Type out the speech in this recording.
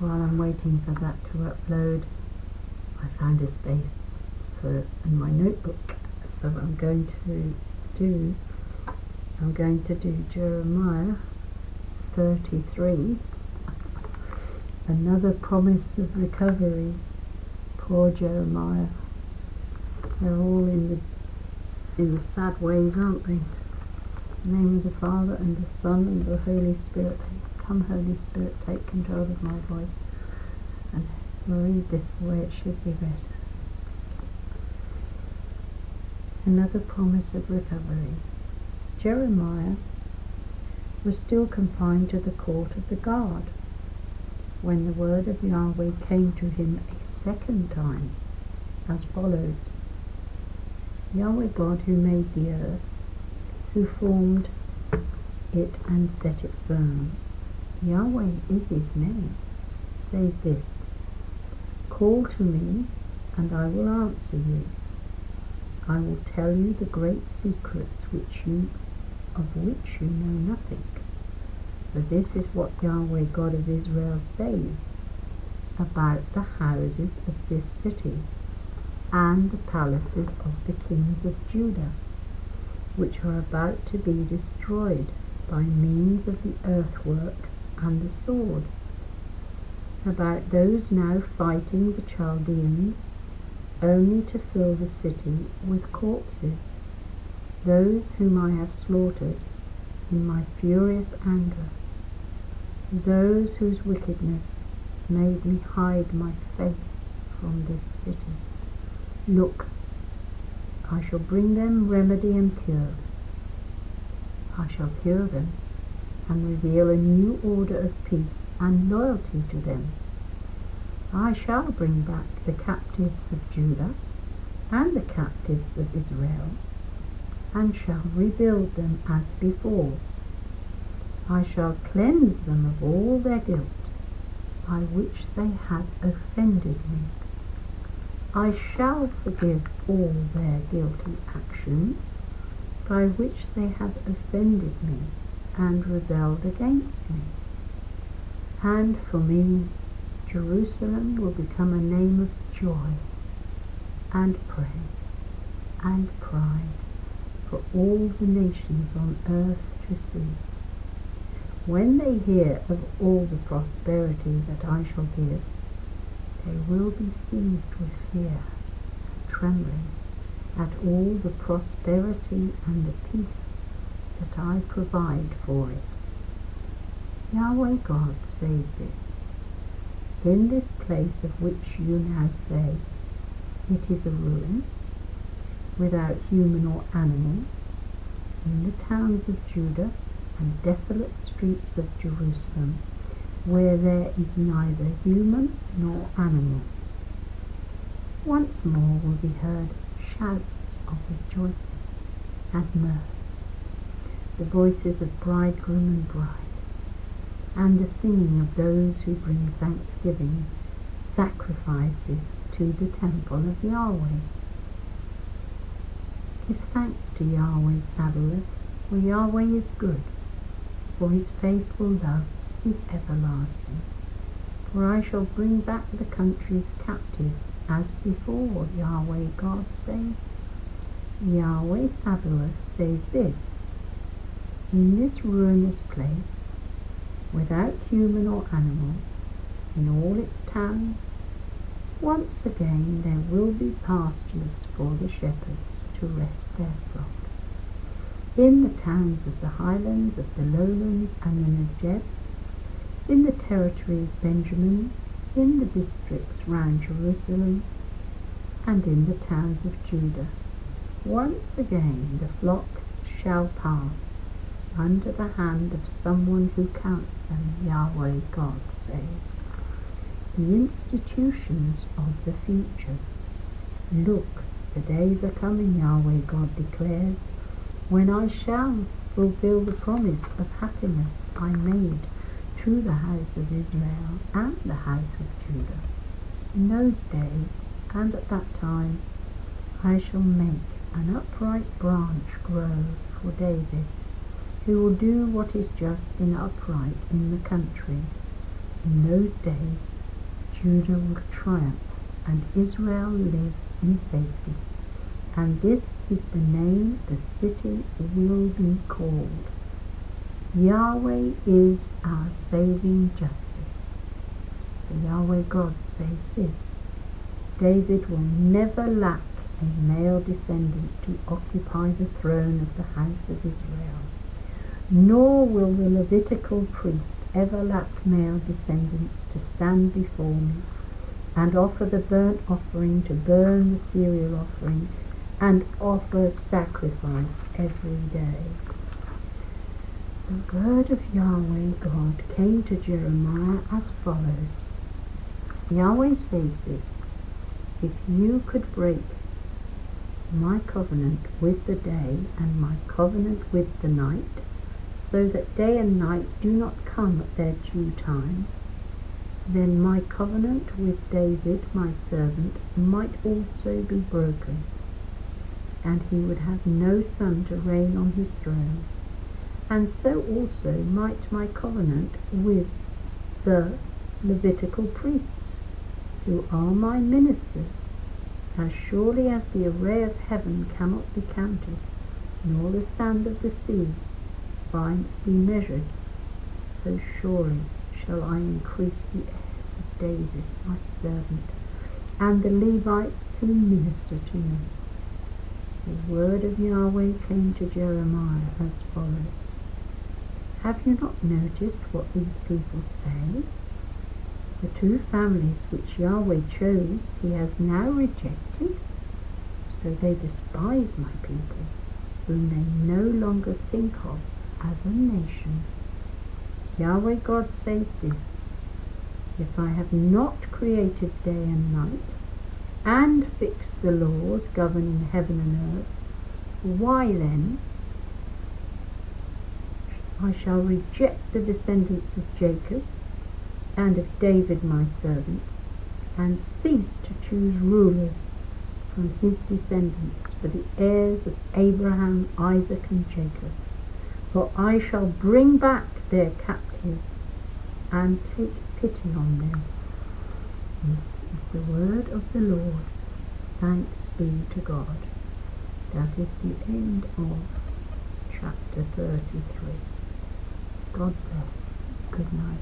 While I'm waiting for that to upload, I found a space in my notebook, so I'm going to do Jeremiah 33, another promise of recovery. Poor Jeremiah. They're all in the sad ways, aren't they? In the name of the Father and the Son and the Holy Spirit. Come, Holy Spirit, take control of my voice and read this the way it should be read. Another promise of recovery. Jeremiah was still confined to the court of the guard when the word of Yahweh came to him a second time, as follows: Yahweh God, who made the earth, who formed it and set it firm, Yahweh is his name, says this: Call to me, and I will answer you. I will tell you the great secrets of which you know nothing. For this is what Yahweh God of Israel says about the houses of this city and the palaces of the kings of Judah, which are about to be destroyed by means of the earthworks and the sword, about those now fighting the Chaldeans, only to fill the city with corpses, those whom I have slaughtered in my furious anger, those whose wickedness has made me hide my face from this city. Look, I shall bring them remedy and cure. I shall cure them and reveal a new order of peace and loyalty to them. I shall bring back the captives of Judah and the captives of Israel, and shall rebuild them as before. I shall cleanse them of all their guilt, by which they have offended me. I shall forgive all their guilty actions, by which they have offended me and rebelled against me. And for me, Jerusalem will become a name of joy and praise and pride for all the nations on earth to see. When they hear of all the prosperity that I shall give, they will be seized with fear and trembling at all the prosperity and the peace that I provide for it. Yahweh God says this: in this place of which you now say, it is a ruin, without human or animal, in the towns of Judah and desolate streets of Jerusalem, where there is neither human nor animal, once more will be heard shouts of rejoicing and mirth, the voices of bridegroom and bride, and the singing of those who bring thanksgiving sacrifices to the temple of Yahweh. Give thanks to Yahweh-Sabaoth, for Yahweh is good, for his faithful love is everlasting. For I shall bring back the country's captives as before, Yahweh God says. Yahweh-Sabaoth says this: in this ruinous place, without human or animal, in all its towns, once again there will be pastures for the shepherds to rest their flocks. In the towns of the highlands, of the lowlands, and the Negeb, in the territory of Benjamin, in the districts round Jerusalem, and in the towns of Judah, once again the flocks shall pass under the hand of someone who counts them, Yahweh God says. The institutions of the future. Look, the days are coming, Yahweh God declares, when I shall fulfill the promise of happiness I made to the house of Israel and the house of Judah. In those days and at that time I shall make an upright branch grow for David, who will do what is just and upright in the country. In those days, Judah will triumph, and Israel live in safety. And this is the name the city will be called. Yahweh is our saving justice. The Yahweh God says this: David will never lack a male descendant to occupy the throne of the house of Israel, nor will the Levitical priests ever lack male descendants to stand before me and offer the burnt offering, to burn the cereal offering, and offer sacrifice every day. The word of Yahweh God came to Jeremiah as follows. Yahweh says this: if you could break my covenant with the day and my covenant with the night, so that day and night do not come at their due time, then my covenant with David my servant might also be broken, and he would have no son to reign on his throne. And so also might my covenant with the Levitical priests, who are my ministers. As surely as the array of heaven cannot be counted, nor the sand of the sea be measured, so surely shall I increase the heirs of David my servant, and the Levites who minister to me. The word of Yahweh came to Jeremiah as follows. Have you not noticed what these people say? The two families which Yahweh chose he has now rejected, so they despise my people, whom they no longer think of as a nation. Yahweh God says this: if I have not created day and night, and fixed the laws governing heaven and earth, why then I shall reject the descendants of Jacob and of David my servant, and cease to choose rulers from his descendants for the heirs of Abraham, Isaac, and Jacob. For I shall bring back their captives and take pity on them. This is the word of the Lord. Thanks be to God. That is the end of chapter 33. God bless. Good night.